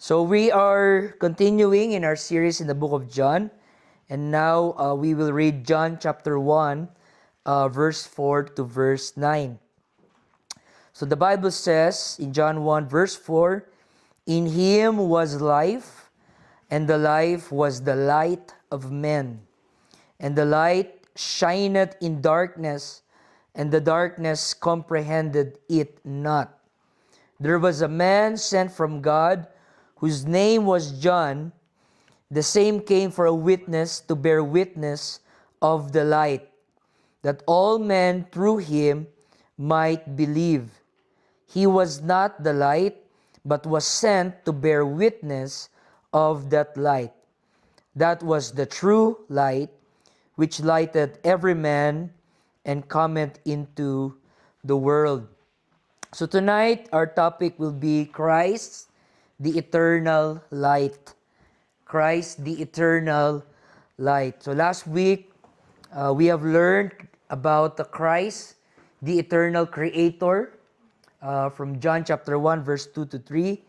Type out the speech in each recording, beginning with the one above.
So we are continuing in our series in the book of John. And now we will read John chapter 1, verse 4 to verse 9. So the Bible says in John 1 verse 4, "In him was life, and the life was the light of men. And the light shineth in darkness, and the darkness comprehended it not. There was a man sent from God, whose name was John. The same came for a witness, to bear witness of the light, that all men through him might believe. He was not the light, but was sent to bear witness of that light. That was the true light, which lighted every man and cometh into the world." So tonight, our topic will be Christ, the eternal light. Christ, the eternal light. So last week, we have learned about the Christ, the eternal creator, from John chapter 1, verse 2 to 3.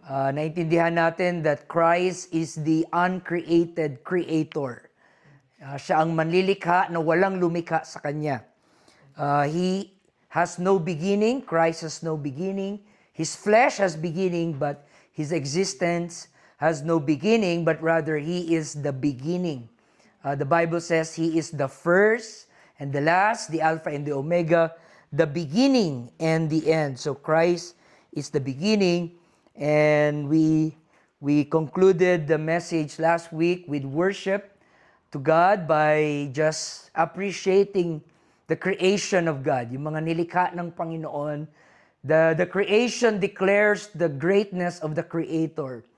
Naintindihan natin that Christ is the uncreated creator. Siya ang manlilikha na walang lumikha sa Kanya. He has no beginning. Christ has no beginning. His flesh has beginning, but His existence has no beginning, but rather He is the beginning. The Bible says He is the first and the last, the Alpha and the Omega, the beginning and the end. So Christ is the beginning, and we concluded the message last week with worship to God by just appreciating the creation of God, yung mga nilikha ng Panginoon. The creation declares the greatness of the Creator.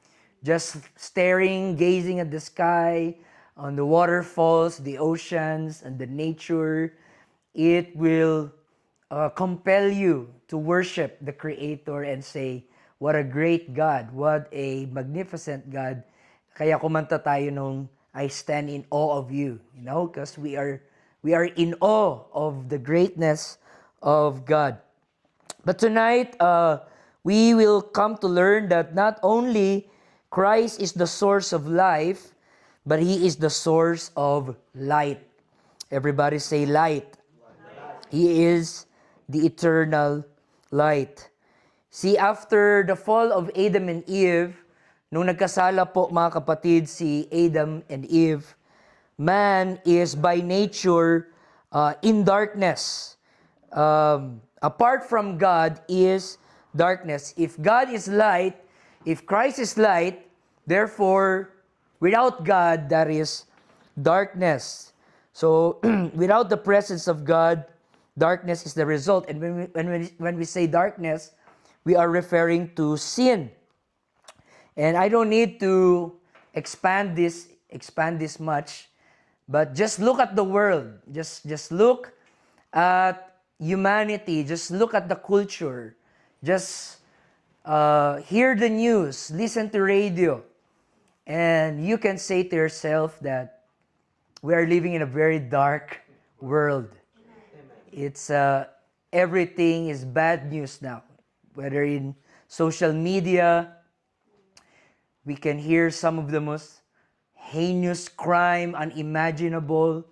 Just staring, gazing at the sky, on the waterfalls, the oceans, and the nature, it will compel you to worship the Creator and say, what a great God, what a magnificent God. Kaya kumanta tayo nung I stand in awe of you, because we are in awe of the greatness of God. But tonight, we will come to learn that not only Christ is the source of life, but He is the source of light. Everybody say light. He is the eternal light. See, after the fall of Adam and Eve, nung nagkasala po mga kapatid si Adam and Eve, man is by nature in darkness. Apart from God is darkness. If God is light, if Christ is light, therefore, without God, there is darkness. So, without the presence of God, darkness is the result. And when we say darkness, we are referring to sin. And I don't need to expand this much, but just look at the world. Just look at humanity. Just look at the culture. Just hear the news, listen to radio, and you can say to yourself that we are living in a very dark world. It's everything is bad news now. Whether in social media, we can hear some of the most heinous crime unimaginable.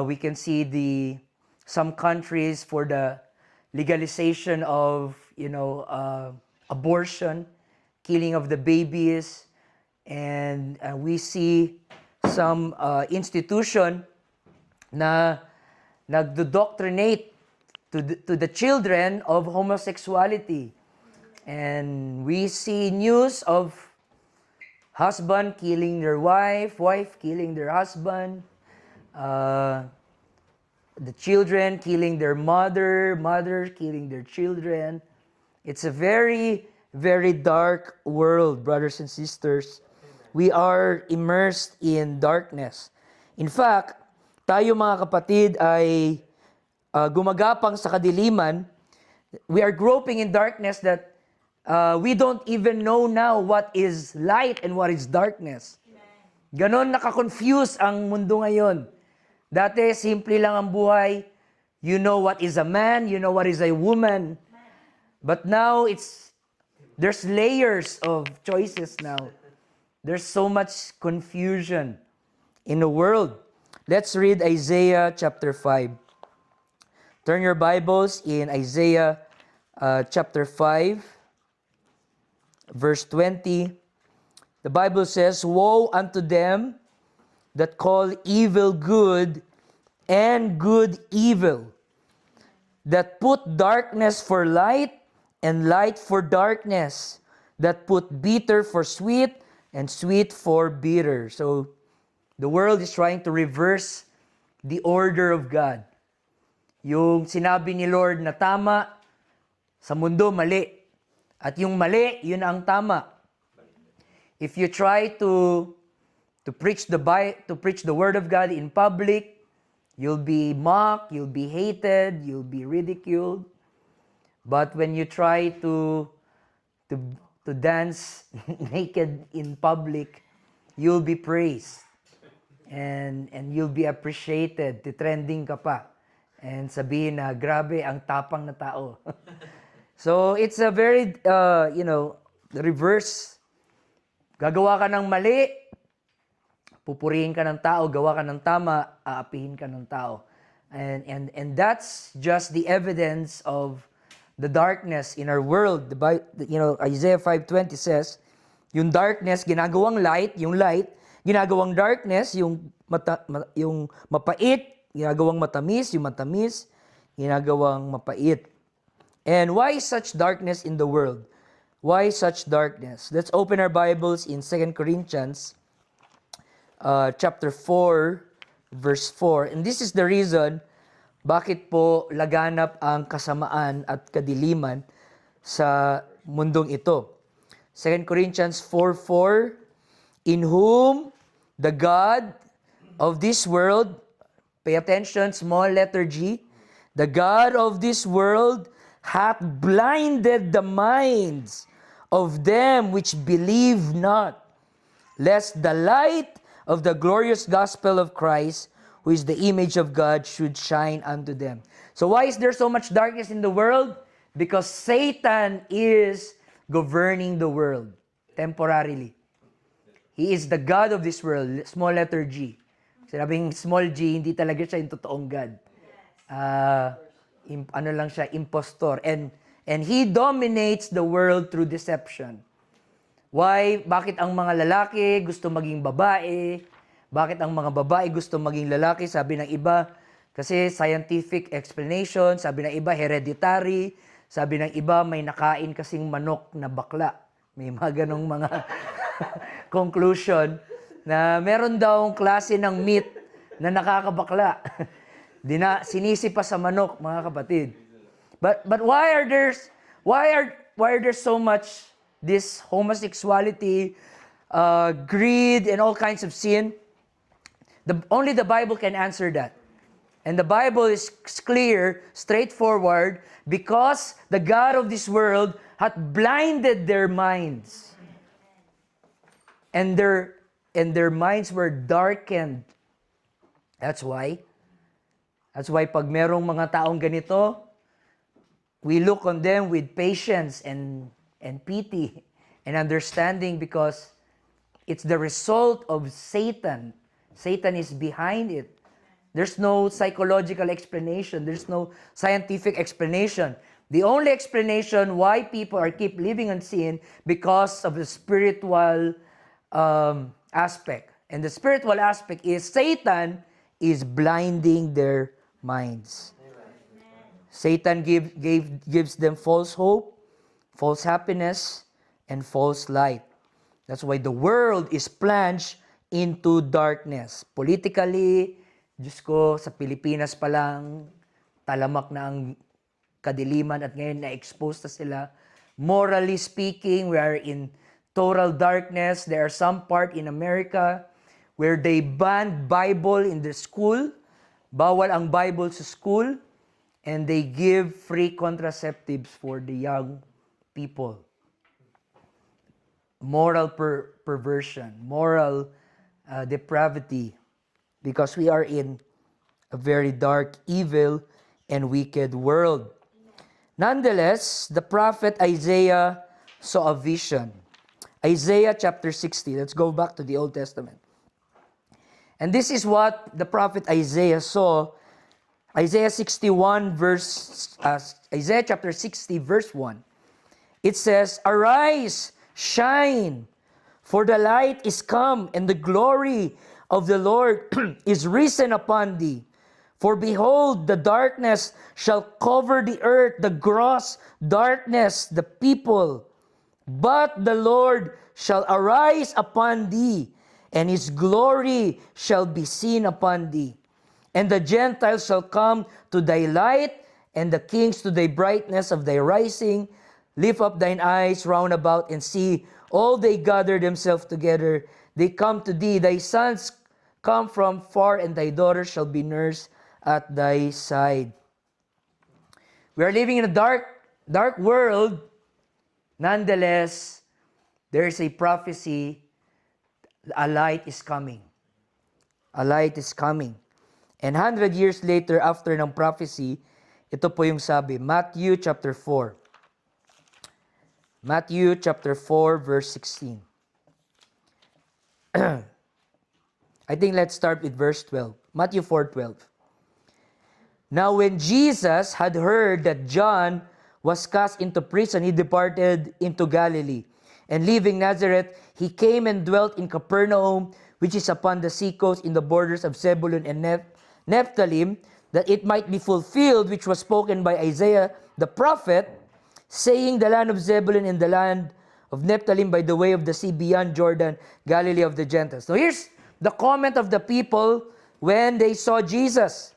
We can see some countries for the legalization of abortion, killing of the babies, and we see some institution na nagdoctrinate to the children of homosexuality. And we see news of husband killing their wife killing their husband, the children killing their mother killing their children. It's a very, very dark world, brothers and sisters. We are immersed in darkness. In fact, tayo mga kapatid ay gumagapang sa kadiliman. We are groping in darkness that we don't even know now what is light and what is darkness. Ganon nakakonfuse ang mundo ngayon. Dati, simple lang ang buhay. You know what is a man, you know what is a woman. But now, There's layers of choices now. There's so much confusion in the world. Let's read Isaiah chapter 5. Turn your Bibles in Isaiah chapter 5, verse 20. The Bible says, "Woe unto them that call evil good and good evil, that put darkness for light and light for darkness, that put bitter for sweet and sweet for bitter." So, the world is trying to reverse the order of God. Yung sinabi ni Lord na tama, sa mundo mali. At yung mali, yun ang tama. If you try to preach the word of God in public, you'll be mocked, you'll be hated, you'll be ridiculed. But when you try to dance naked in public, you'll be praised. And you'll be appreciated. Titrending ka pa. And sabihin na, grabe, ang tapang na tao. So, it's a very, reverse. Gagawa ka ng mali, pupurihin ka ng tao, gawa ka ng tama, aapihin ka ng tao. And that's just the evidence of the darkness in our world. Isaiah 5:20 says, yung darkness ginagawang light, yung light ginagawang darkness, yung mapait ginagawang matamis, yung matamis ginagawang mapait. And why such darkness in the world? Why such darkness? Let's open our Bibles in 2 Corinthians chapter 4, verse 4. And this is the reason bakit po laganap ang kasamaan at kadiliman sa mundong ito. 2 Corinthians 4:4, "In whom the God of this world," pay attention, small letter G, "the God of this world hath blinded the minds of them which believe not, lest the light of the glorious gospel of Christ, who is the image of God, should shine unto them." So why is there so much darkness in the world? Because Satan is governing the world temporarily. He is the God of this world, small letter G. Sinabing small g, hindi talaga siya yung totoong God. Lang siya, impostor. And he dominates the world through deception. Why? Bakit ang mga lalaki gusto maging babae? Bakit ang mga babae gusto maging lalaki? Sabi ng iba, kasi scientific explanation. Sabi ng iba, hereditary. Sabi ng iba, may nakain kasing manok na bakla. May mga ganong mga conclusion na meron daw klase ng meat na nakakabakla. Sinisi pa sa manok, mga kapatid. But why are there so much this homosexuality, greed, and all kinds of sin? Only the Bible can answer that. And the Bible is clear, straightforward, because the God of this world hath blinded their minds. And their minds were darkened. That's why pag merong mga taong ganito, we look on them with patience and pity and understanding, because it's the result of Satan. Satan is behind it. There's no psychological explanation. There's no scientific explanation. The only explanation why people keep living in sin, because of the spiritual aspect. And the spiritual aspect is Satan is blinding their minds. Satan gives them false hope, false happiness, and false light. That's why the world is plunged into darkness. Politically, Diyos ko, sa Pilipinas pa lang, talamak na ang kadiliman at ngayon na-expose na sila. Morally speaking, we are in total darkness. There are some part in America where they banned Bible in the school. Bawal ang Bible sa school. And they give free contraceptives for the young people. Moral perversion, moral depravity. Because we are in a very dark, evil, and wicked world. Nonetheless, the prophet Isaiah saw a vision. Isaiah chapter 60. Let's go back to the Old Testament. And this is what the prophet Isaiah saw. Isaiah chapter 60 verse 1. It says, "Arise, shine, for the light is come, and the glory of the Lord is risen upon thee. For behold, the darkness shall cover the earth, the gross darkness, the people. But the Lord shall arise upon thee, and his glory shall be seen upon thee. And the Gentiles shall come to thy light, and the kings to thy brightness of thy rising. Lift up thine eyes round about and see, all they gather themselves together. They come to thee, thy sons come from far, and thy daughters shall be nursed at thy side." We are living in a dark world. Nonetheless, there is a prophecy. A light is coming. A light is coming. And 100 years later, after ng prophecy, ito po yung sabi, Matthew chapter 4. Matthew chapter 4 verse 16. I think let's start with verse 12. Matthew 4:12. "Now when Jesus had heard that John was cast into prison, he departed into Galilee. And leaving Nazareth, he came and dwelt in Capernaum, which is upon the seacoast in the borders of Zebulun and Nephthalim, that it might be fulfilled which was spoken by Isaiah the prophet, saying, the land of Zebulun and the land of Nephthalim by the way of the sea beyond Jordan, Galilee of the Gentiles." So here's the comment of the people when they saw Jesus.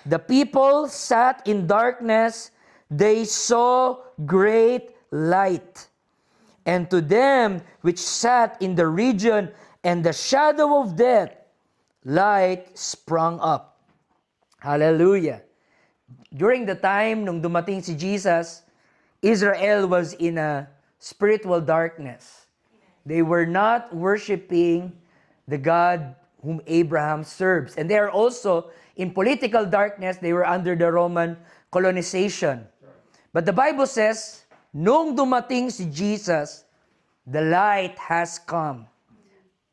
"The people sat in darkness, they saw great light. And to them which sat in the region and the shadow of death, light sprung up." Hallelujah. During the time nung dumating si Jesus, Israel was in a spiritual darkness. They were not worshiping the God whom Abraham serves. And they are also in political darkness. They were under the Roman colonization. But the Bible says, nung dumating si Jesus, the light has come.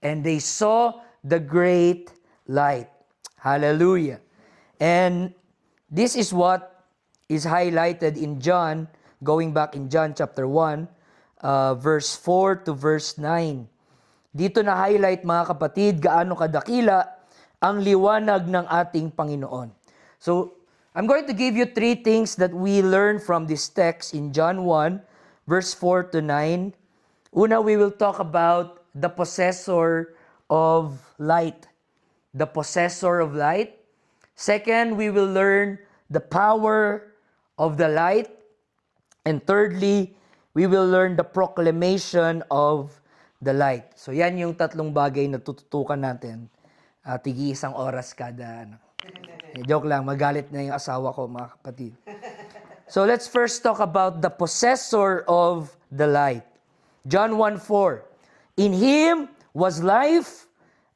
And they saw the great light. Hallelujah. And this is what is highlighted in John, going back in John chapter 1, verse 4 to verse 9. Dito na highlight, mga kapatid, gaano kadakila ang liwanag ng ating Panginoon. So, I'm going to give you 3 things that we learn from this text in John 1, verse 4 to 9. Una, we will talk about the possessor of light. The possessor of light. Second, we will learn the power of the light. And thirdly, we will learn the proclamation of the light. So yan yung tatlong bagay na tututukan natin. Tigi isang oras kada. Joke lang, magalit na yung asawa ko, mga kapatid. So let's first talk about the possessor of the light. John 1:4. "In him was life,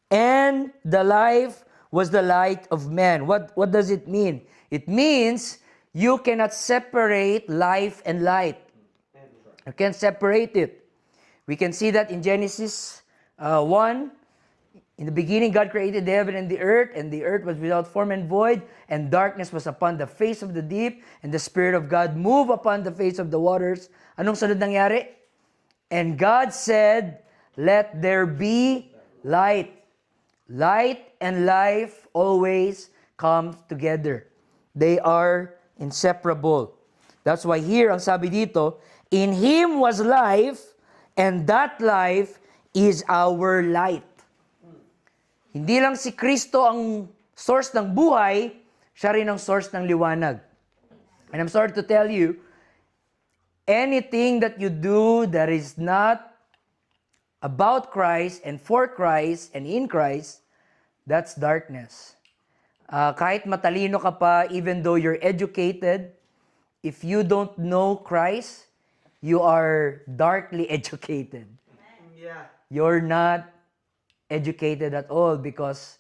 and the life was the light of man." What does it mean? It means you cannot separate life and light. You can't separate it. We can see that in Genesis 1. "In the beginning, God created the heaven and the earth was without form and void, and darkness was upon the face of the deep, and the Spirit of God moved upon the face of the waters." Anong sunod nangyari? "And God said, let there be light." Light and life always come together. They are inseparable. That's why here, ang sabi dito, "In him was life, and that life is our light." Hindi lang si Kristo ang source ng buhay, siya rin ang source ng liwanag. And I'm sorry to tell you, anything that you do that is not about Christ and for Christ and in Christ, that's darkness. Kahit matalino ka pa, even though you're educated, if you don't know Christ, you are darkly educated. Yeah. You're not educated at all because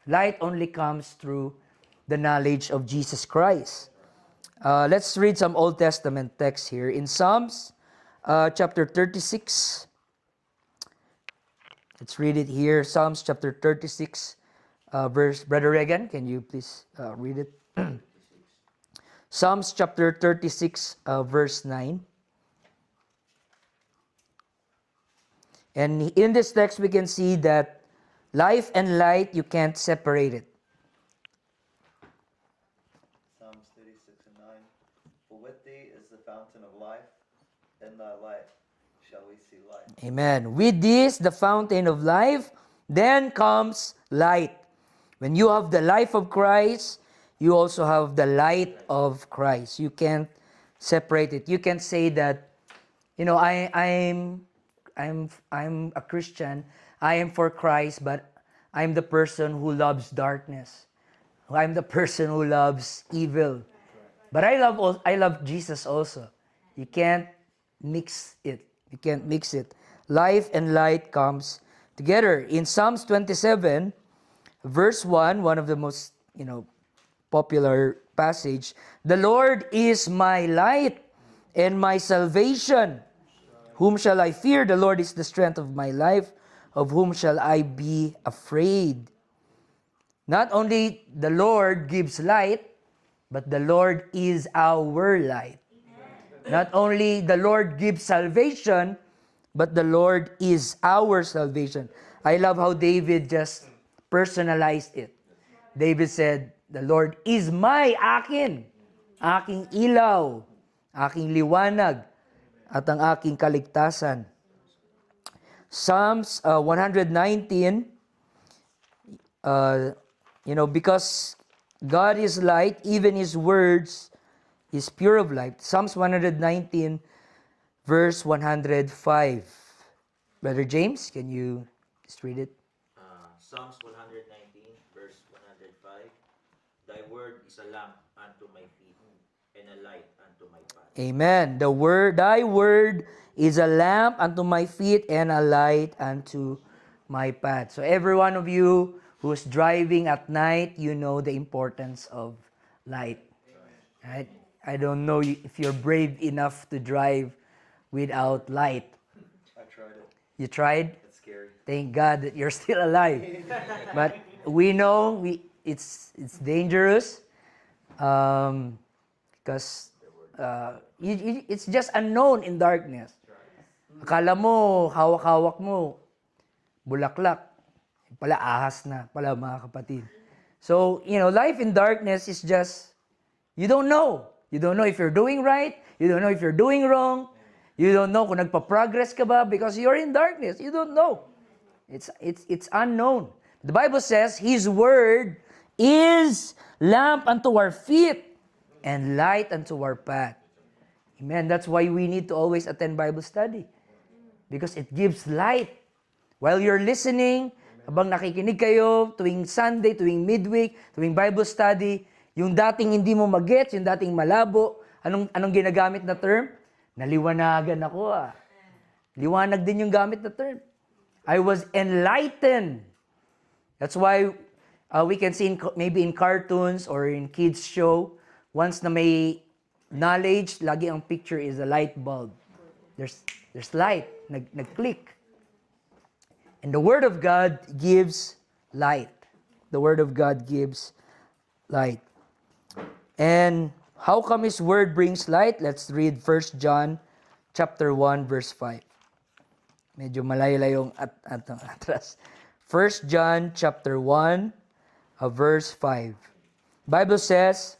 light only comes through the knowledge of Jesus Christ. Let's read some Old Testament text here. In Psalms chapter 36. Let's read it here. Psalms chapter 36, verse. Brother Regan, can you please read it? Psalms chapter 36, verse 9. And in this text, we can see that life and light, you can't separate it. Psalms 36 and 9. For with thee is the fountain of life, in thy light shall we see light. Amen. With this, the fountain of life, then comes light. When you have the life of Christ, you also have the light of Christ. You can't separate it. You can't say that, I'm a Christian. I am for Christ, but I'm the person who loves darkness. I'm the person who loves evil. But I love Jesus also. You can't mix it. You can't mix it. Life and light comes together. In Psalms 27, verse 1, one of the most, popular passage, the Lord is my light and my salvation. Whom shall I fear? The Lord is the strength of my life. Of whom shall I be afraid? Not only the Lord gives light, but the Lord is our light. Not only the Lord gives salvation, but the Lord is our salvation. I love how David just personalized it. David said, the Lord is my akin, aking ilaw, aking liwanag, at ang aking kaligtasan. Psalms 119, because God is light, even His words is pure of light. Psalms 119, verse 105. Brother James, can you just read it? Psalms 119, verse 105. Thy word is a lamp unto my feet and a light unto my path. Amen. Thy word is a lamp unto my feet and a light unto my path. So every one of you who's driving at night, you know the importance of light. Right? I don't know if you're brave enough to drive without light. I tried it. You tried? It's scary. Thank God that you're still alive. But we know it's dangerous because it's just unknown in darkness. Akala mo, hawak-hawak mo, bulaklak. Pala ahas na, pala mga kapatid. So, life in darkness is just, you don't know. You don't know if you're doing right. You don't know if you're doing wrong. You don't know kung nagpa-progress ka ba because you're in darkness. You don't know. It's unknown. The Bible says His word is lamp unto our feet and light unto our path. Amen. That's why we need to always attend Bible study. Because it gives light. While you're listening, habang nakikinig kayo, tuwing Sunday, tuwing midweek, tuwing Bible study, yung dating hindi mo magets, yung dating malabo, anong ginagamit na term? Naliwanagan ako Liwanag din yung gamit na term. I was enlightened. That's why we can see maybe in cartoons or in kids show, once na may knowledge, lagi ang picture is a light bulb. There's light, nag-click. And the Word of God gives light. The Word of God gives light. And how come His Word brings light? Let's read 1 John chapter 1, verse 5. Medyo malayo-layong atras. 1 John chapter 1, verse 5. Bible says,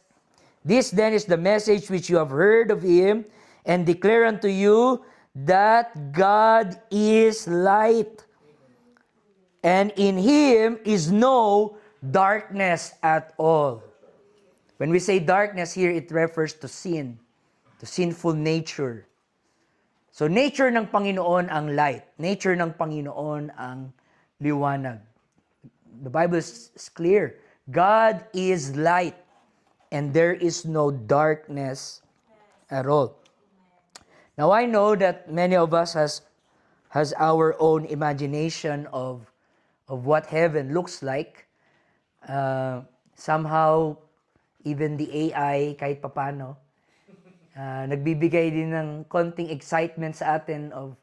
this then is the message which you have heard of Him, and declare unto you that God is light, and in Him is no darkness at all. When we say darkness here, it refers to sin, to sinful nature. So nature ng Panginoon ang light. Nature ng Panginoon ang liwanag. The Bible is clear. God is light, and there is no darkness at all. Now I know that many of us has our own imagination of what heaven looks like. Somehow, even the AI, kahit papano, nagbibigay din ng konting excitement sa atin of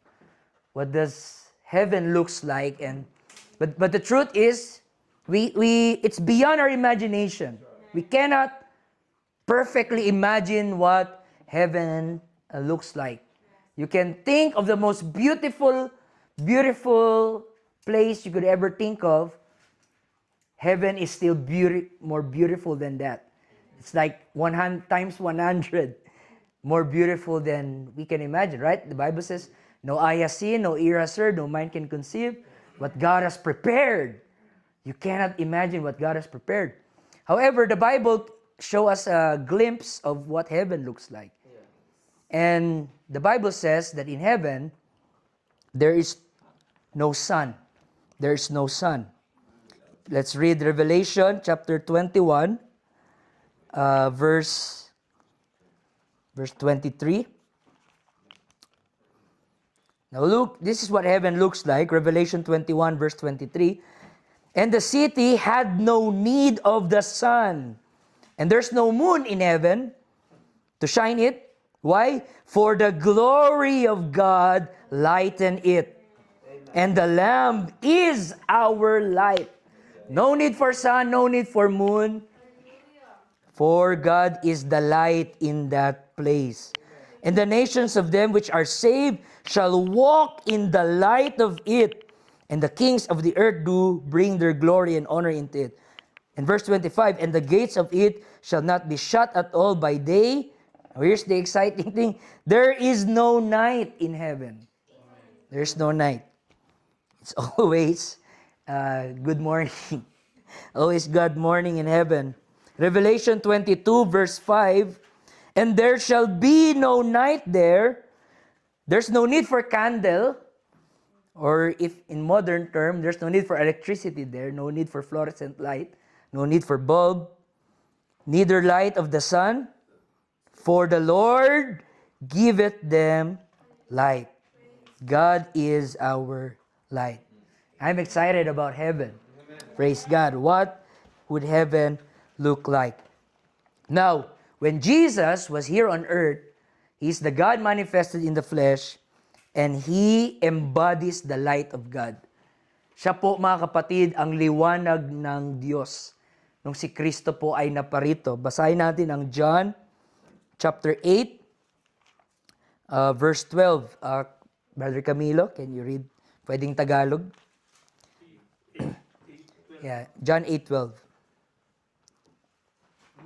what does heaven looks like. And but the truth is, it's beyond our imagination. We cannot perfectly imagine what heaven looks like. You can think of the most beautiful place you could ever think of. Heaven is still more beautiful than that. It's like 100 times 100 more beautiful than we can imagine, right? The Bible says, no eye has seen, no ear has heard, no mind can conceive what God has prepared. You cannot imagine what God has prepared. However, the Bible shows us a glimpse of what heaven looks like. And the Bible says that in heaven, there is no sun. There is no sun. Let's read Revelation chapter 21, verse 23. Now look, this is what heaven looks like. Revelation 21, verse 23. And the city had no need of the sun. And there's no moon in heaven to shine it. Why? For the glory of God lighten it. And the Lamb is our light. No need for sun, no need for moon. For God is the light in that place. And the nations of them which are saved shall walk in the light of it. And the kings of the earth do bring their glory and honor into it. And verse 25, and the gates of it shall not be shut at all by day. Now here's the exciting thing. There is no night in heaven. There's no night. It's always good morning. Always God morning in heaven. Revelation 22 verse 5, and there shall be no night there. There's no need for candle, or if in modern term, there's no need for electricity there, no need for fluorescent light, no need for bulb, neither light of the sun, for the Lord giveth them light. God is our light. I'm excited about heaven. Praise God. What would heaven look like? Now, when Jesus was here on earth, He's the God manifested in the flesh, and He embodies the light of God. Siya po, mga kapatid, ang liwanag ng Diyos. Nung si Kristo po ay naparito. Basahin natin ang John chapter 8, verse 12. Brother Camilo, can you read? Pwedeng Tagalog? Yeah, John 8:12.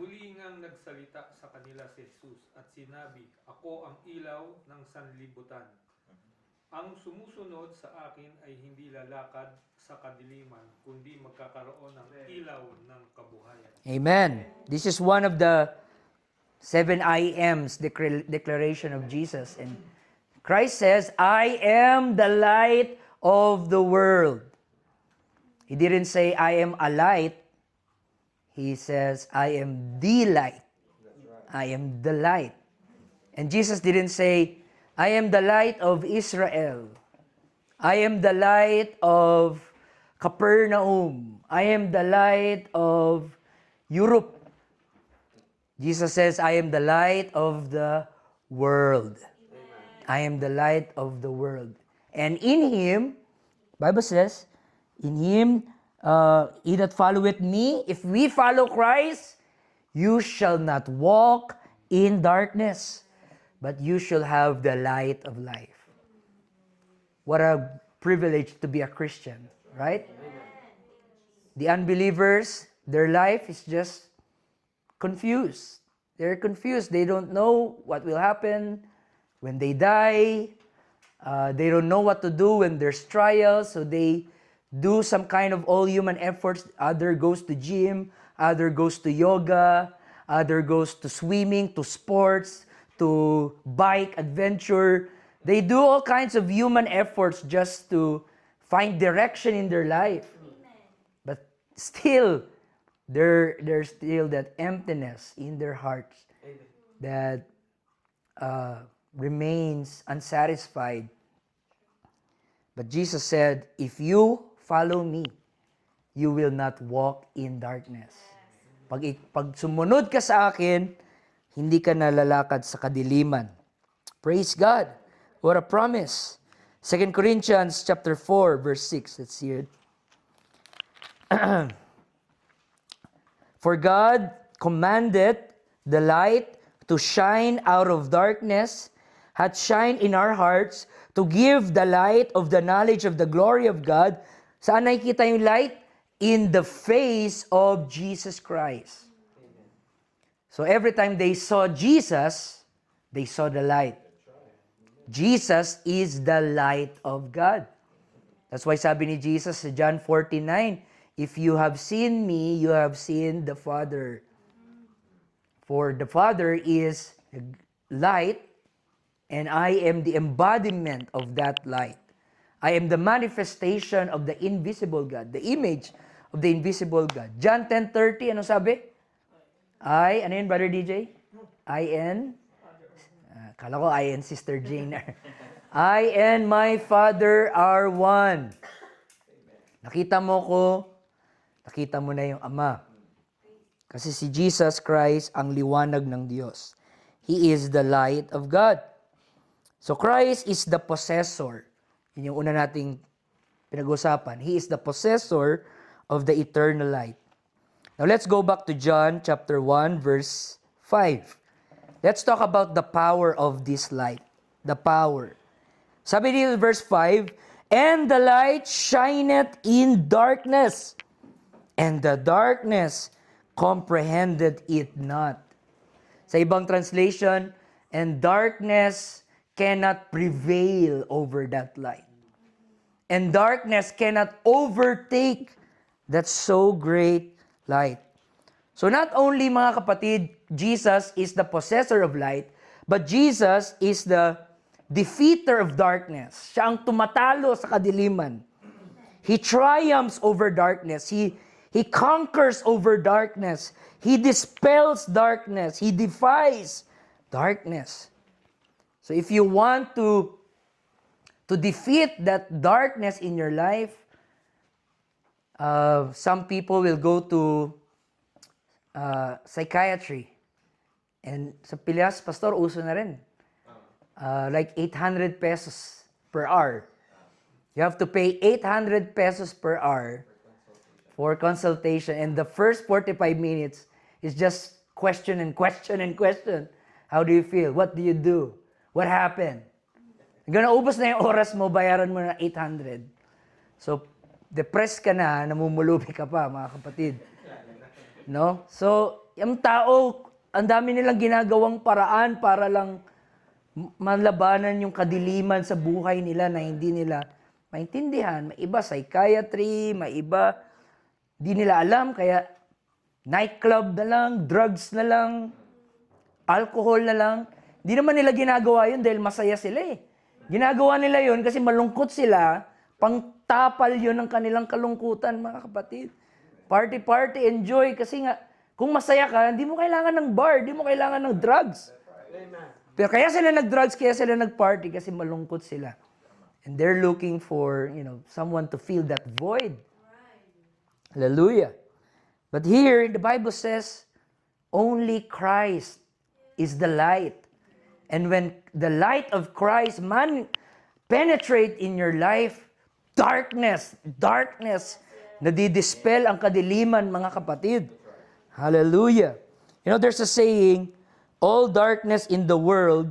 Muli ngang nagsalita sa kanila si Jesus at sinabi, Ako ang ilaw ng sanlibutan. Ang sumusunod sa akin ay hindi lalakad sa kadiliman, kundi magkakaroon ng ilaw ng kabuhayan. Amen. This is one of the 7 I ams declaration of Jesus. And Christ says, I am the light of the world. He didn't say, I am a light. He says, I am the light. I am the light. And Jesus didn't say, I am the light of Israel. I am the light of Capernaum. I am the light of Europe. Jesus says, I am the light of the world. I am the light of the world. And in Him, Bible says, in Him, he that followeth me, if we follow Christ, you shall not walk in darkness, but you shall have the light of life. What a privilege to be a Christian, right? The unbelievers, their life is just confused. They're confused. They don't know what will happen when they die. They don't know what to do when there's trials, so they do some kind of all human efforts. Other goes to gym, other goes to yoga, other goes to swimming, to sports, to bike adventure. They do all kinds of human efforts just to find direction in their life. But still, there's still that emptiness in their hearts that remains unsatisfied. But Jesus said, if you follow me, you will not walk in darkness. Pag sumunod ka sa akin, hindi ka nalalakad sa kadiliman. Praise God. What a promise. 2 Corinthians chapter 4, verse 6. Let's hear it. For God commanded the light to shine out of darkness, hath shined in our hearts to give the light of the knowledge of the glory of God. Saan nakikita yung light? In the face of Jesus Christ. So every time they saw Jesus, they saw the light. Jesus is the light of God. That's why sabi ni Jesus sa John 14:9, if you have seen me, you have seen the Father. For the Father is light, and I am the embodiment of that light. I am the manifestation of the invisible God, the image of the invisible God. John 10:30, ano sabi? Ano yun, Brother DJ? Kala ko I and Sister Jane. I and my Father are one. Nakita mo ko, nakita mo na yung Ama. Kasi si Jesus Christ ang liwanag ng Diyos. He is the light of God. So Christ is the possessor. Yun yung una nating pinag-usapan. He is the possessor of the eternal light. Now let's go back to John chapter 1 verse 5. Let's talk about the power of this light. The power. Sabi dito verse 5, and the light shineth in darkness, and the darkness comprehended it not. Sa ibang translation, and darkness cannot prevail over that light. And darkness cannot overtake that so great light. So not only, mga kapatid, Jesus is the possessor of light, but Jesus is the defeater of darkness. Siya ang tumatalo sa kadiliman. He triumphs over darkness. He conquers over darkness. He dispels darkness. He defies darkness. So if you want to defeat that darkness in your life, some people will go to psychiatry. And sa Pilas, Pastor, uso na rin. Like 800 pesos per hour. You have to pay 800 pesos per hour for consultation. And the first 45 minutes is just question and question and question. How do you feel? What do you do? What happened? Hanggang naubos na yung oras mo, bayaran mo na 800. So, depressed ka na, namumulubi ka pa, mga kapatid. No? So, yung tao, ang dami nilang ginagawang paraan para lang malabanan yung kadiliman sa buhay nila na hindi nila maintindihan. May iba psychiatry, may iba di nila alam, kaya nightclub na lang, drugs na lang, alcohol na lang. Di naman nila ginagawa yun dahil masaya sila eh. Ginagawa nila yun kasi malungkot sila, pangtapal yun ng kanilang kalungkutan, mga kapatid. Party, enjoy. Kasi nga, kung masaya ka, hindi mo kailangan ng bar, hindi mo kailangan ng drugs. Pero kaya sila nag-drugs, kaya sila nag-party, kasi malungkot sila. And they're looking for, someone to fill that void. Hallelujah. But here, the Bible says, only Christ is the light. And when the light of Christ penetrate in your life, darkness, nadidispel ang kadiliman, mga kapatid. Hallelujah. There's a saying, all darkness in the world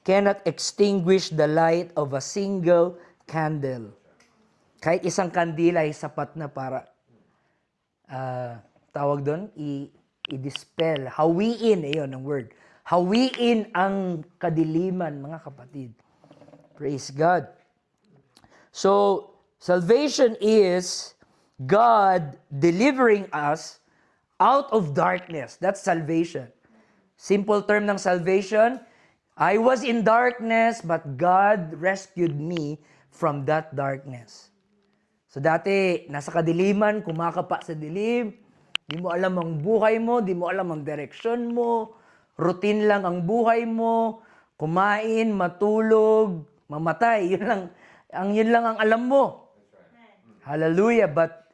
cannot extinguish the light of a single candle. Kahit isang kandila ay sapat na para, tawag doon, i-dispel, hawiin, ayun ang word. Hawiin ang kadiliman, mga kapatid. Praise God. So, salvation is God delivering us out of darkness. That's salvation. Simple term ng salvation, I was in darkness, but God rescued me from that darkness. So dati, nasa kadiliman, kumakapa sa dilim, di mo alam ang buhay mo, di mo alam ang direksyon mo, routine lang ang buhay mo, kumain, matulog, mamatay, yun lang ang alam mo. Hallelujah. But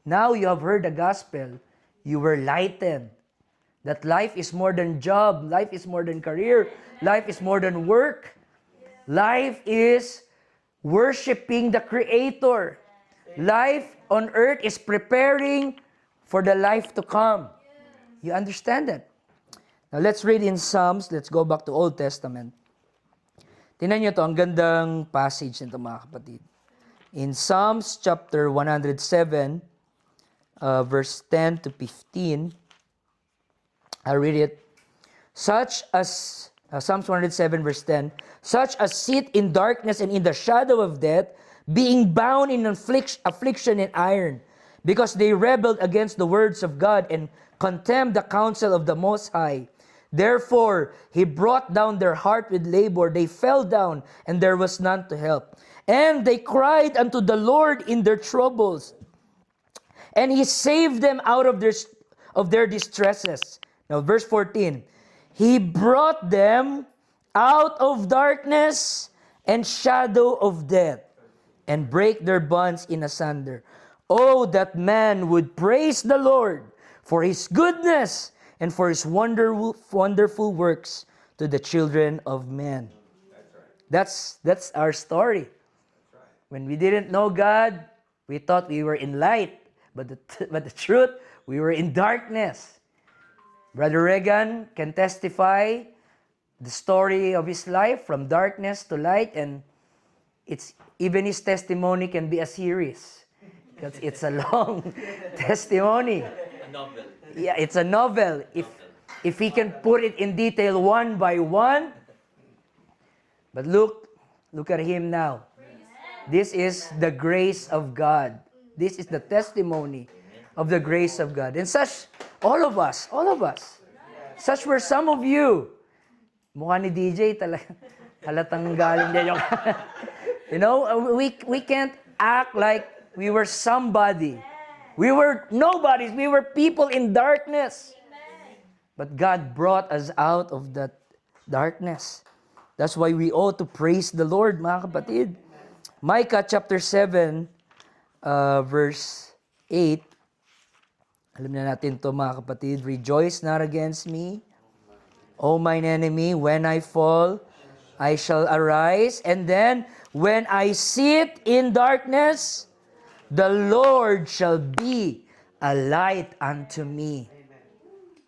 now you have heard the gospel, you were lightened. That life is more than job, life is more than career, life is more than work. Life is worshiping the Creator. Life on earth is preparing for the life to come. You understand that? Now let's read in Psalms. Let's go back to Old Testament. Tingnan nyo to, ang gandang passage nito mga kapatid. In Psalms chapter 107, verse 10 to 15, I'll read it. Psalms 107 verse 10, such as sit in darkness and in the shadow of death, being bound in affliction and iron, because they rebelled against the words of God and contemned the counsel of the Most High. Therefore, he brought down their heart with labor. They fell down, and there was none to help. And they cried unto the Lord in their troubles, and he saved them out of their distresses. Now, verse 14. He brought them out of darkness and shadow of death, and break their bonds in asunder. Oh, that man would praise the Lord for his goodness and for his wonderful works to the children of men. That's our story. When we didn't know God, we thought we were in light, but the truth, we were in darkness. Brother Reagan can testify the story of his life from darkness to light, and even his testimony can be a series because it's a long testimony. A novel. Yeah, it's a novel. If he can put it in detail one by one. But look at him now. This is the grace of God. This is the testimony of the grace of God. And such, all of us. Such were some of you. Mukha ni DJ talaga. Halatang galing din yung you know, we can't act like we were somebody. We were nobodies. We were people in darkness. But God brought us out of that darkness. That's why we ought to praise the Lord, mga kapatid. Micah chapter 7, verse 8. Alam na natin to, mga kapatid. Rejoice not against me, O mine enemy. When I fall, I shall arise. And then, when I sit in darkness, the Lord shall be a light unto me.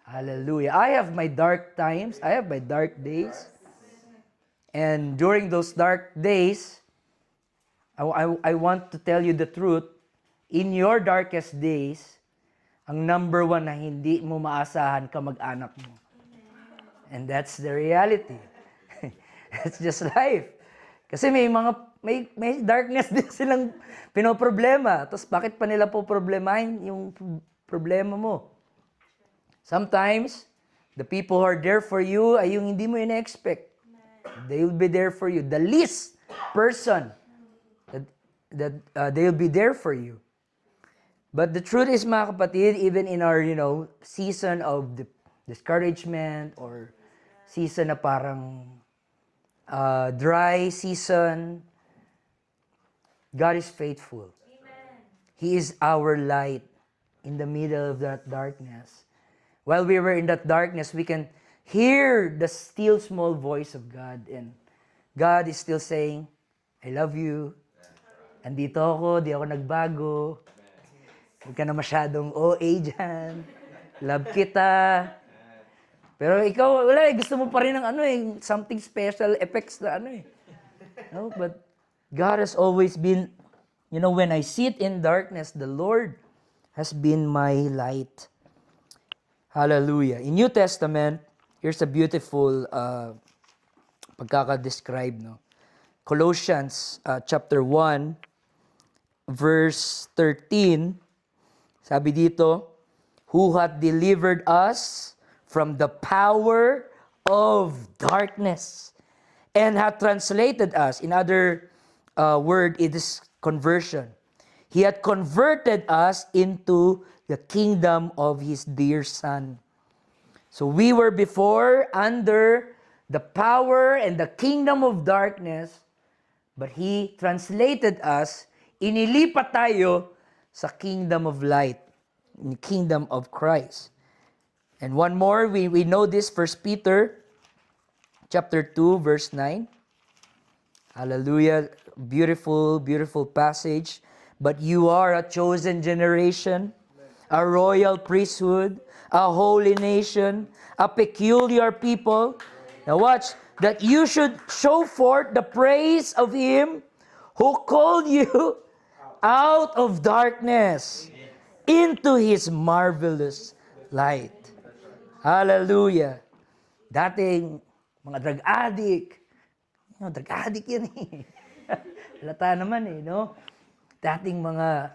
Hallelujah. I have my dark times. I have my dark days. And during those dark days, I want to tell you the truth. In your darkest days, ang number one na hindi mo maasahan kamag-anak mo. And that's the reality. It's just life. Kasi may darkness din silang pinoproblema. Tapos bakit pa nila po problemahin yung problema mo? Sometimes, the people who are there for you ay yung hindi mo ina-expect. They will be there for you. The least person that they will be there for you. But the truth is, mga kapatid, even in our, season of discouragement or season na parang dry season, God is faithful. Amen. He is our light in the middle of that darkness. While we were in that darkness, we can hear the still small voice of God. And God is still saying, I love you. Andito ako, di ako nagbago. Huwag ka na masyadong OA dyan. Love kita. Pero ikaw, wala gusto mo pa rin ng something special effects na No, but God has always been, when I sit in darkness, the Lord has been my light. Hallelujah. In New Testament, here's a beautiful pagkaka-describe, no? Colossians chapter 1, verse 13, sabi dito, who hath delivered us from the power of darkness and hath translated us. In other word, it is conversion. He had converted us into the kingdom of His dear Son. So we were before under the power and the kingdom of darkness, but He translated us, inilipat tayo sa kingdom of light, in the kingdom of Christ. And one more, we know this, 1 Peter chapter 2, verse 9. Hallelujah. Beautiful, beautiful passage. But you are a chosen generation, a royal priesthood, a holy nation, a peculiar people. Now watch, that you should show forth the praise of Him who called you out of darkness into His marvelous light. Hallelujah. Dating mga drug addict. Drug addict yan eh. Halata naman eh, no? Dating mga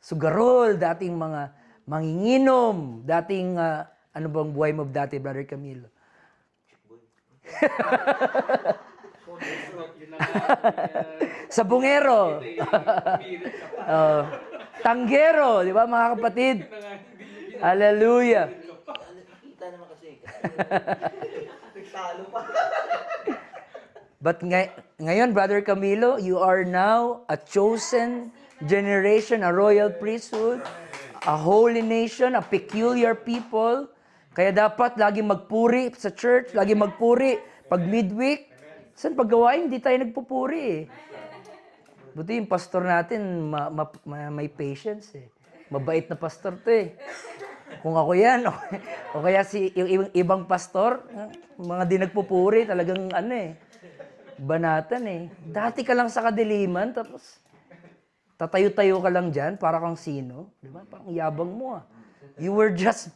sugarol, dating mga manginginom, dating, ano bang buhay mo dati, Brother Camilo? Sabungero. Tanggero, di ba mga kapatid? Hallelujah. Nakita naman kasi. Nagtalo pa. But ngayon, Brother Camilo, you are now a chosen generation, a royal priesthood, a holy nation, a peculiar people. Kaya dapat lagi magpuri sa church, lagi magpuri pag midweek. Saan paggawain, hindi tayo nagpupuri eh. Buti yung pastor natin, may patience eh. Mabait na pastor to eh. Kung ako yan, o kaya si yung ibang pastor, mga di nagpupuri, talagang ano eh, banatan eh. Dati ka lang sa kadiliman, tapos tatayo-tayo ka lang dyan, para kang sino. Di ba? Parang yabang mo ah. You were just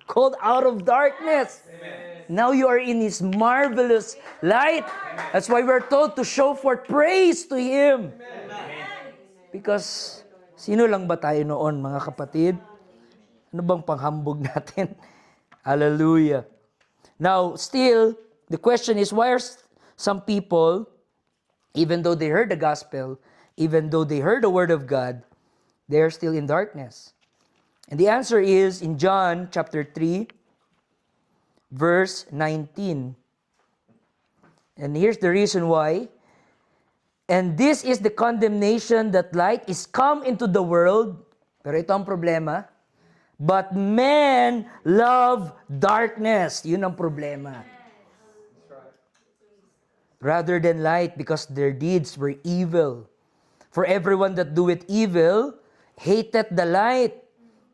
called out of darkness. Amen. Now you are in His marvelous light. That's why we're told to show forth praise to Him. Amen. Because sino lang ba tayo noon, mga kapatid? Ano bang panghambog natin? Hallelujah. Now, still, the question is, why are some people, even though they heard the gospel, even though they heard the word of God, they are still in darkness? And the answer is in John chapter 3, verse 19. And here's the reason why. And this is the condemnation that light is come into the world. Pero ito ang problema. But men love darkness. Yun ang problema. Rather than light, because their deeds were evil. For everyone that doeth evil hateth the light,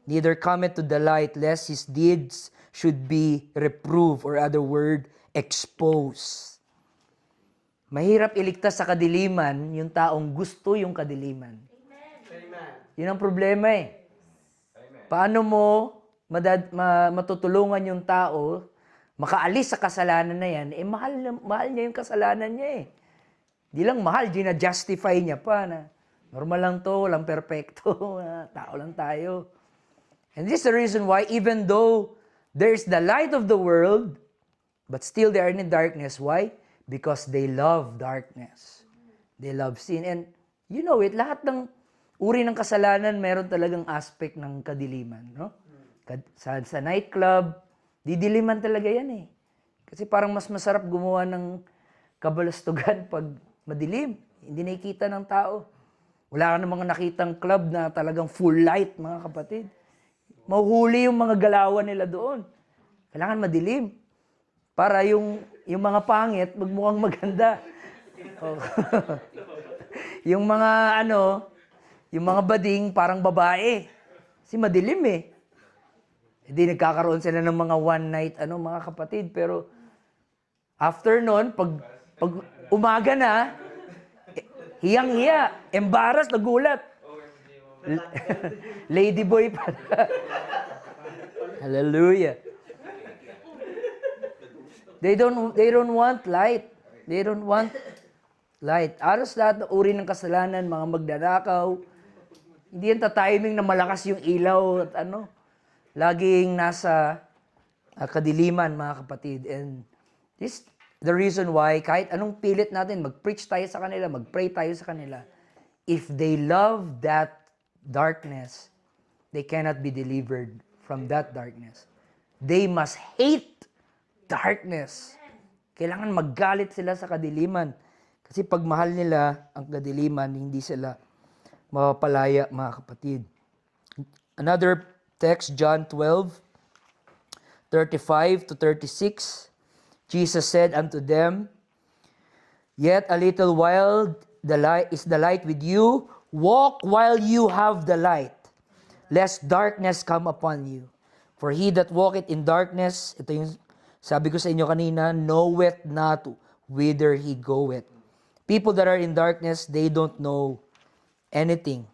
neither cometh to the light, lest his deeds should be reproved, or other word, exposed. Mahirap iligtas sa kadiliman yung taong gusto yung kadiliman. Amen. Yun ang problema eh. Amen. Paano mo matutulungan yung tao makaalis sa kasalanan na yan? Eh, mahal niya yung kasalanan niya eh. Di lang mahal, gina-justify niya pa na normal lang to, walang perfecto, tao lang tayo. And this is the reason why, even though there is the light of the world, but still they are in darkness. Why? Because they love darkness. They love sin. And you know it, lahat ng uri ng kasalanan, meron talagang aspect ng kadiliman. No? Sa nightclub, didiliman talaga yan eh. Kasi parang mas masarap gumawa ng kabalastugan pag madilim. Hindi nakikita ng tao. Wala ka namang nakitang club na talagang full light, mga kapatid. Mahuhuli yung mga galawan nila doon. Kailangan madilim. Para yung mga pangit, magmukhang maganda. Oh. Yung mga yung mga bading parang babae. Kasi madilim eh. Hindi nagkakaroon sila ng mga one night, mga kapatid. Pero after nun, pag umaga na, hiyang-hiya, embarrassed, nagulat. Ladyboy pala. Hallelujah. They don't want light. They don't want light. Aros lahat ng uri ng kasalanan, mga magdanakaw. Hindi yan timing na malakas yung ilaw at laging nasa kadiliman, mga kapatid. And this the reason why kahit anong pilit natin, mag-preach tayo sa kanila, mag-pray tayo sa kanila, if they love that darkness, they cannot be delivered from that darkness. They must hate darkness. Kailangan maggalit sila sa kadiliman. Kasi pag mahal nila ang kadiliman, hindi sila mapapalaya, mga kapatid. Another text, John 12, 35 to 36, Jesus said unto them, Yet a little while the light is the light with you. Walk while you have the light, lest darkness come upon you. For he that walketh in darkness, ito yung sabi ko sa inyo kanina, knoweth not whither he goeth. People that are in darkness, they don't know anything.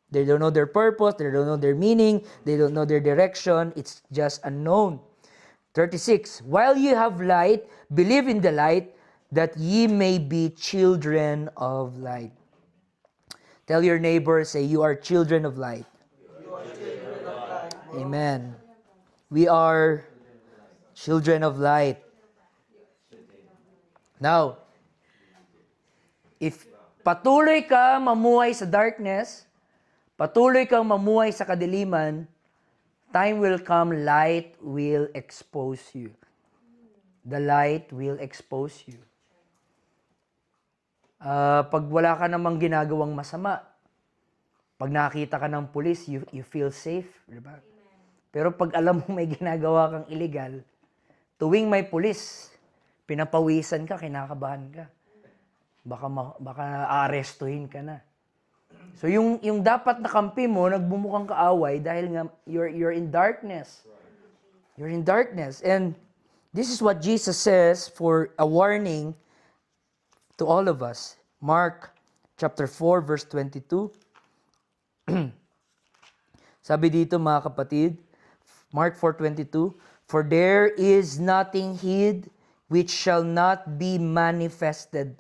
They don't know their purpose, they don't know their meaning, they don't know their direction. It's just unknown. 36, while ye have light, believe in the light, that ye may be children of light. Tell your neighbor, say, you are children of light. Amen. We are children of light. Now, if patuloy ka mamuhay sa darkness, patuloy kang mamuhay sa kadiliman, time will come, light will expose you. The light will expose you. Pag wala ka namang ginagawang masama, pag nakita ka ng pulis, you feel safe, di ba? Pero pag alam mo may ginagawa kang illegal, tuwing may pulis, pinapawisan ka, kinakabahan ka. Baka aarestuhin ka na. So yung dapat na kampi mo, nagbumukhang kaaway dahil nga you're in darkness. You're in darkness. And this is what Jesus says for a warning to all of us. Mark chapter 4 verse 22. Sabi dito mga kapatid, Mark 4:22, for there is nothing hid which shall not be manifested.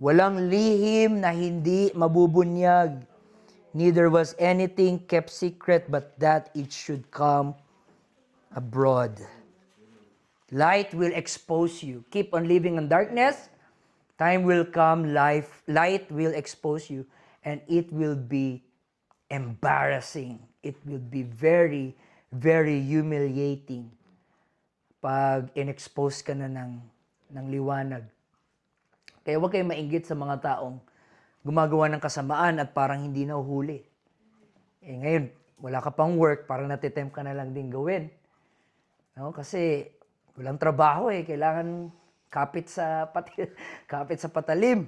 Walang lihim na hindi mabubunyag. Neither was anything kept secret, but that it should come abroad. Light will expose you. Keep on living in darkness. Time will come, light will expose you, and it will be embarrassing. It will be very, very humiliating pag in-expose ka na ng liwanag. Kaya huwag kayong mainggit sa mga taong gumagawa ng kasamaan at parang hindi na uhuli. Ngayon, wala ka pang work, parang natitempt ka na lang din gawin. No? Kasi walang trabaho kailangan kapit sa patalim.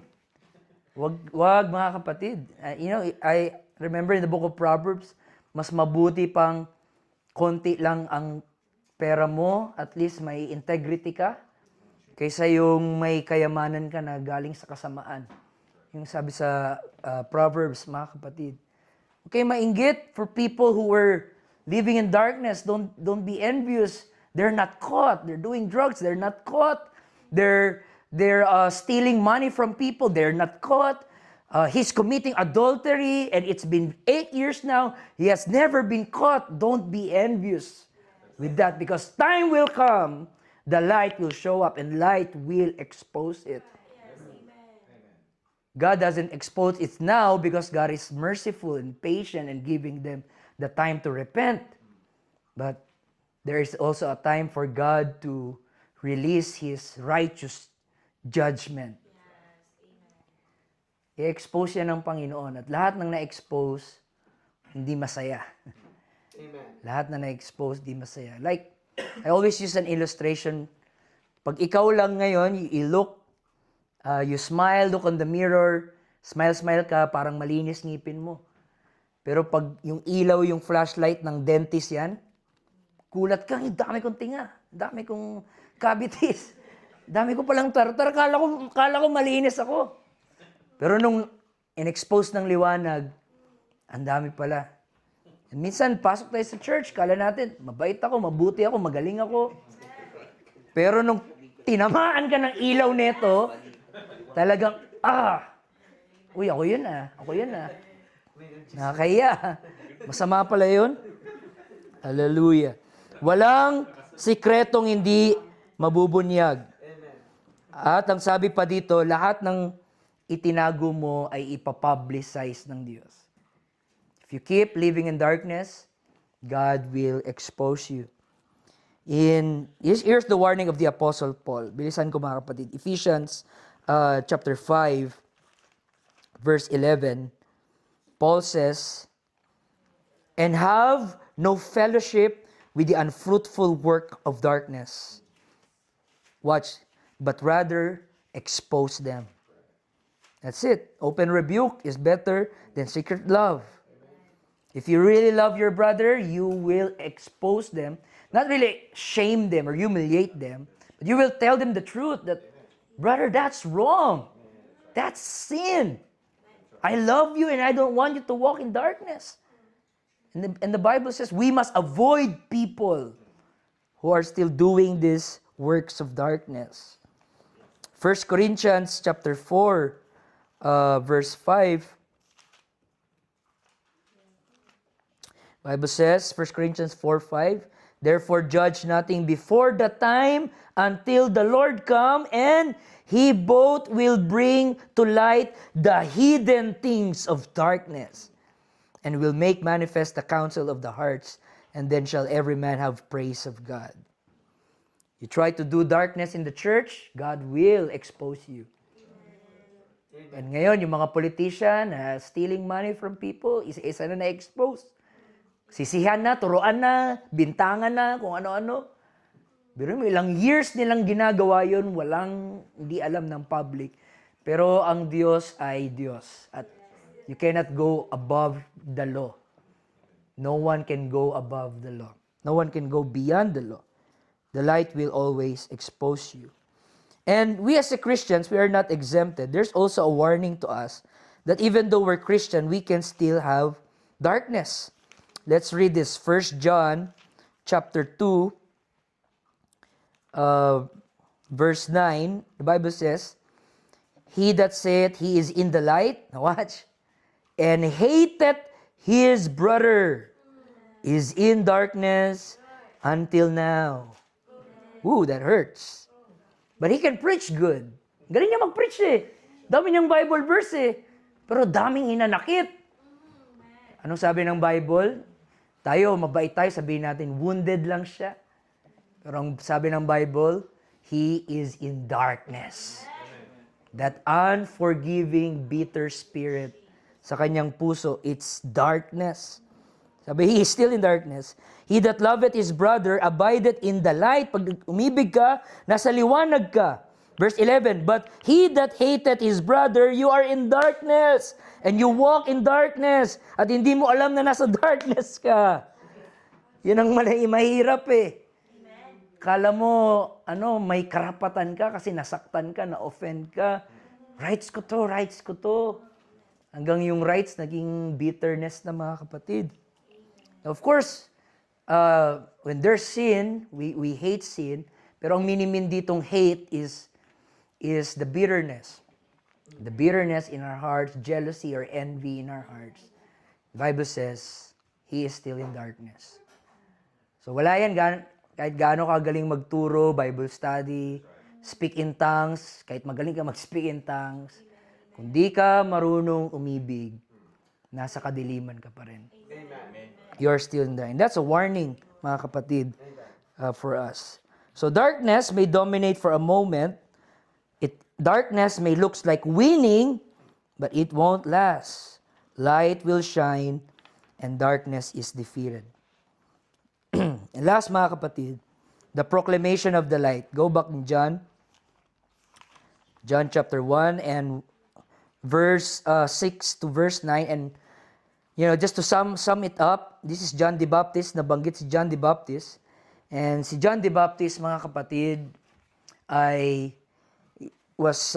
Wag mga kapatid. I remember in the book of Proverbs, mas mabuti pang konti lang ang pera mo, at least may integrity ka, kaysa yung may kayamanan ka na galing sa kasamaan. Yung sabi sa Proverbs, mga kapatid. Okay, mainggit for people who were living in darkness. Don't be envious. They're not caught. They're doing drugs. They're not caught. They're stealing money from people. They're not caught. He's committing adultery, and it's been 8 years now. He has never been caught. Don't be envious with that, because time will come, the light will show up, and light will expose it. God doesn't expose it now because God is merciful and patient and giving them the time to repent. But there is also a time for God to release His righteous judgment. I-expose yan ng Panginoon, at lahat ng na-expose, hindi masaya. Amen. Lahat na na-expose, di masaya. Like, I always use an illustration. Pag ikaw lang ngayon, you look, you smile, look on the mirror, smile ka, parang malinis ngipin mo. Pero pag yung ilaw, yung flashlight ng dentist yan, kulat ka, dami kong tinga, dami kong cavities, dami ko palang tartar, kala ko malinis ako. Pero nung in-expose ng liwanag, ang dami pala. And minsan, pasok tayo sa church, kala natin, mabait ako, mabuti ako, magaling ako. Pero nung tinamaan ka ng ilaw neto, talagang, uy, ako yun ah. Nakakahiya. Masama pala yun. Hallelujah. Walang sikretong hindi mabubunyag. At ang sabi pa dito, lahat ng itinago mo ay ipapublicize ng Diyos. If you keep living in darkness, God will expose you. Here's the warning of the Apostle Paul. Bilisan ko mga kapatid. Ephesians chapter 5, verse 11. Paul says, and have no fellowship with the unfruitful work of darkness. Watch, but rather expose them. That's it. Open rebuke is better than secret love. If you really love your brother, you will expose them. Not really shame them or humiliate them, but you will tell them the truth that, brother, that's wrong. That's sin. I love you and I don't want you to walk in darkness. And the Bible says we must avoid people who are still doing these works of darkness. 1 Corinthians chapter 4, verse 5. Bible says, 1 Corinthians 4:5, therefore judge nothing before the time until the Lord come, and He both will bring to light the hidden things of darkness, and will make manifest the counsel of the hearts, and then shall every man have praise of God. You try to do darkness in the church, God will expose you. And ngayon, yung mga politician stealing money from people, isa-isa na na-expose. Sisihan na, turuan na, bintangan na, kung ano-ano. Pero ilang years nilang ginagawa yun, hindi alam ng public. Pero ang Diyos ay Diyos. At you cannot go above the law. No one can go above the law. No one can go beyond the law. The light will always expose you. And we as Christians, we are not exempted. There's also a warning to us that even though we're Christian, we can still have darkness. Let's read this. 1 John chapter 2, verse 9. The Bible says, he that saith he is in the light, now watch, and hateth his brother is in darkness until now. Ooh, that hurts. But he can preach good. Galing niya mag-preach eh. Dami niyang Bible verse eh. Pero daming hinanakit. Anong sabi ng Bible? Tayo, mabait tayo, sabihin natin, wounded lang siya. Pero ang sabi ng Bible, he is in darkness. That unforgiving, bitter spirit sa kanyang puso, it's darkness. Sabi, he is still in darkness. He that loveth his brother abideth in the light. Pag umibig ka, nasa liwanag ka. Verse 11, but he that hateth his brother, you are in darkness, and you walk in darkness, at hindi mo alam na nasa darkness ka. Yun ang mahirap eh. Kala mo, may karapatan ka kasi nasaktan ka, na-offend ka. Rights ko to. Hanggang yung rights naging bitterness na mga kapatid. Of course, when there's sin, we hate sin, pero ang minimin ditong hate is the bitterness. The bitterness in our hearts, jealousy or envy in our hearts. The Bible says, he is still in darkness. So wala yan, kahit gaano ka galing magturo, Bible study, speak in tongues, kahit magaling ka mag-speak in tongues, kung di ka marunong umibig, nasa kadiliman ka pa rin. You're still in there. And that's a warning, mga kapatid, for us. So darkness may dominate for a moment. Darkness may looks like winning, but it won't last. Light will shine, and darkness is defeated. And last, mga kapatid, the proclamation of the light. Go back in John chapter 1 and verse 6 to verse 9. And just to sum it up, this is John the Baptist, nabanggit si John the Baptist. And si John the Baptist, mga kapatid, was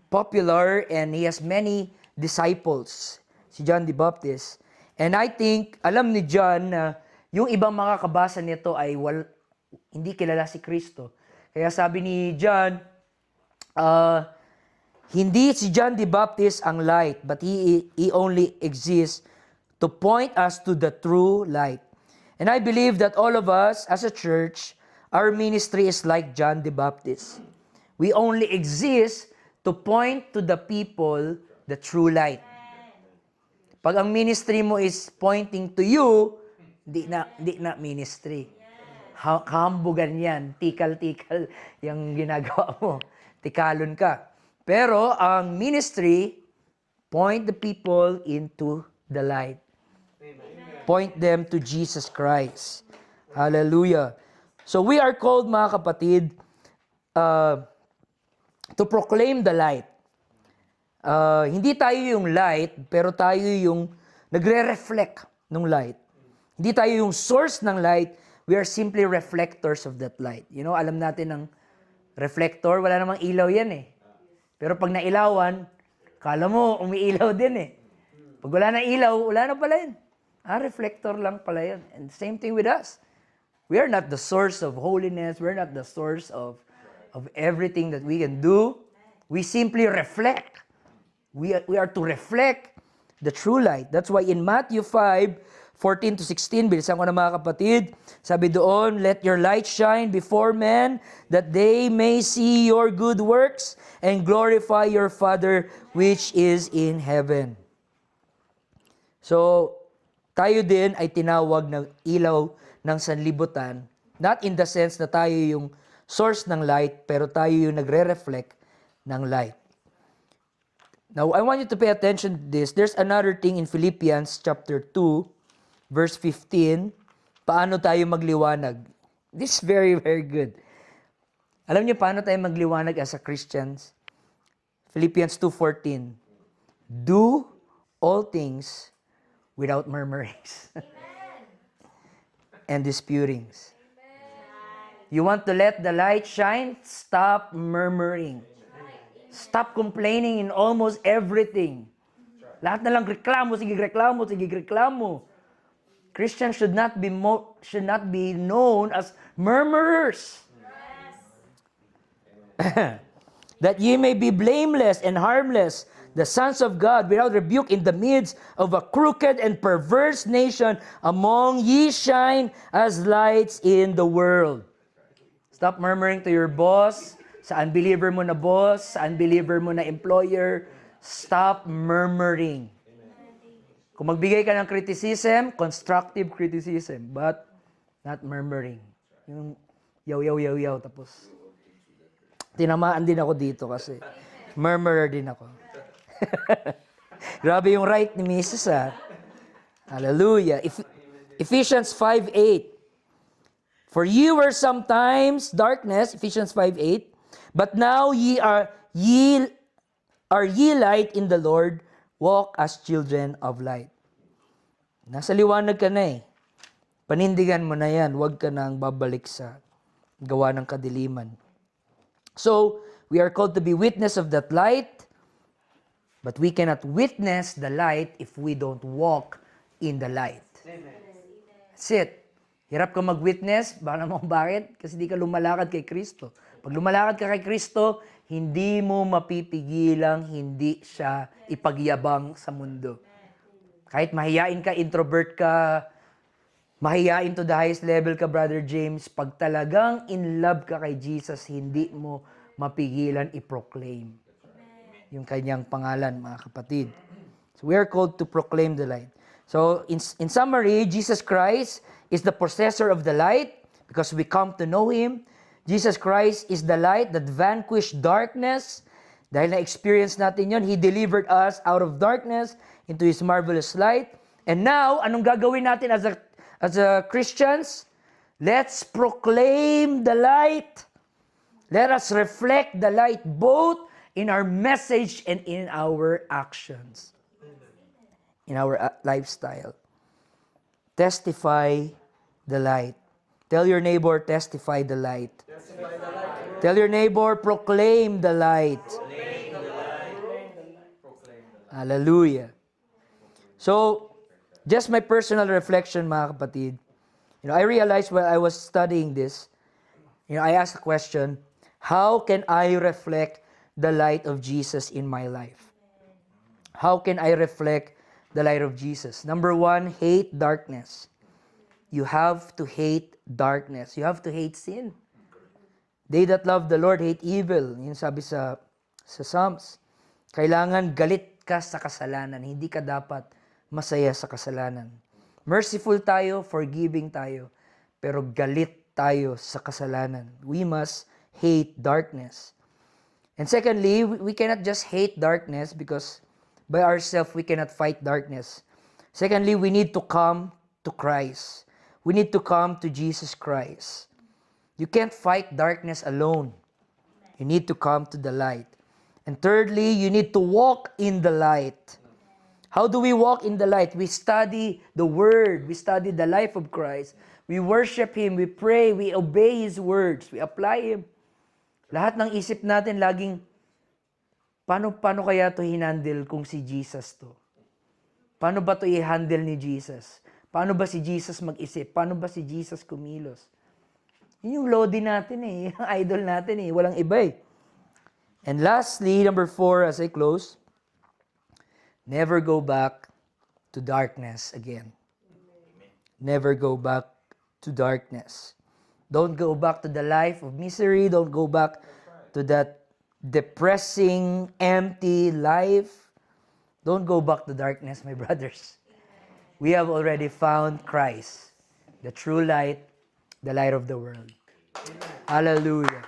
popular and he has many disciples, si John the Baptist. And I think, alam ni John na yung ibang mga kabasa nito ay hindi kilala si Kristo. Kaya sabi ni John, hindi si John the Baptist ang light, but he only exists to point us to the true light. And I believe that all of us as a church, our ministry is like John the Baptist. We only exist to point to the people the true light. Pag ang ministry mo is pointing to you, di na ministry. Kahambugan yan. Tikal-tikal yung ginagawa mo. Tikalon ka. Pero ang ministry, point the people into the light. Point them to Jesus Christ. Hallelujah. So we are called, mga kapatid, to proclaim the light. Hindi tayo yung light, pero tayo yung nagre-reflect ng light. Hindi tayo yung source ng light, we are simply reflectors of that light. You know, alam natin ng reflector, wala namang ilaw yan eh. Pero pag nailawan, kala mo umiilaw din eh. Pag wala na ilaw, wala na pala yun. Reflector lang pala yun. And same thing with us. We are not the source of holiness. We're not the source of everything that we can do. We simply reflect. We are to reflect the true light. That's why in Matthew 5:14 to 16, bilisan ko na mga kapatid, sabi doon, let your light shine before men, that they may see your good works and glorify your Father which is in heaven. So, tayo din ay tinawag ng ilaw ng sanlibutan, not in the sense na tayo yung source ng light, pero tayo yung nagre-reflect ng light. Now, I want you to pay attention to this. There's another thing in Philippians chapter 2, verse 15. Paano tayo magliwanag? This is very, very good. Alam niyo paano tayo magliwanag as a Christians? Philippians 2:14. Do all things without murmurings and disputings. You want to let the light shine? Stop murmuring. Stop complaining in almost everything. Lahat na lang reklamo, sige reklamo. Christians should not be known as murmurers. That ye may be blameless and harmless, the sons of God, without rebuke in the midst of a crooked and perverse nation, among ye shine as lights in the world. Stop murmuring to your boss, sa unbeliever mo na boss, sa unbeliever mo na employer. Stop murmuring. Kung magbigay ka ng criticism, constructive criticism, but not murmuring. Yung yaw, tapos tinamaan din ako dito kasi murmurer din ako. Grabe yung right ni Mrs. Hallelujah. Ephesians 5:8. For ye were sometimes darkness, Ephesians 5:8, but now ye are light in the Lord, walk as children of light. Nasa liwanag ka na eh. Panindigan mo na yan, huwag ka nang babalik sa gawa ng kadiliman. So, we are called to be witness of that light, but we cannot witness the light if we don't walk in the light. That's it. Hirap ka mag-witness, baka naman bakit? Kasi di ka lumalakad kay Kristo. Pag lumalakad ka kay Kristo, hindi mo mapipigilang hindi siya ipagyabang sa mundo. Kahit mahiyain ka, introvert ka, mahiyain to the highest level ka, Brother James, pag talagang in love ka kay Jesus, hindi mo mapigilan i-proclaim yung kanyang pangalan, mga kapatid. So we are called to proclaim the light. So in summary, Jesus Christ is the possessor of the light because we come to know Him. Jesus Christ is the light that vanquished darkness. Dahil na-experience natin yon, He delivered us out of darkness into His marvelous light. And now, anong gagawin natin as a Christians? Let's proclaim the light. Let us reflect the light both in our message and in our actions, in our lifestyle. Testify the light. Tell your neighbor, testify the light. Tell your neighbor, proclaim the light. Hallelujah. So, just my personal reflection, mga kapatid. I realized while I was studying this, I asked the question, how can I reflect the light of Jesus in my life? How can I reflect the light of Jesus? Number one, hate darkness. You have to hate darkness. You have to hate sin. They that love the Lord hate evil. Yun sabi sa Psalms. Kailangan galit ka sa kasalanan. Hindi ka dapat masaya sa kasalanan. Merciful tayo, forgiving tayo, pero galit tayo sa kasalanan. We must hate darkness. And secondly, we cannot just hate darkness because by ourselves we cannot fight darkness. Secondly, we need to come to Christ. we need to come to Jesus Christ. You can't fight darkness alone. You need to come to the light. And thirdly, you need to walk in the light. How do we walk in the light? We study the Word. We study the life of Christ. We worship Him. We pray. We obey His words. We apply Him. Lahat ng isip natin laging, paano kaya to hinandle kung si Jesus to? Paano ba to i-handle ni Jesus? Paano ba si Jesus mag-isip? Paano ba si Jesus kumilos? Yun yung lodi natin eh. Yung idol natin eh. Walang iba eh. And lastly, number 4 as I close, never go back to darkness again. Never go back to darkness. Don't go back to the life of misery. Don't go back to that depressing, empty life. Don't go back to darkness, my brothers. We have already found Christ, the true light, the light of the world. Hallelujah.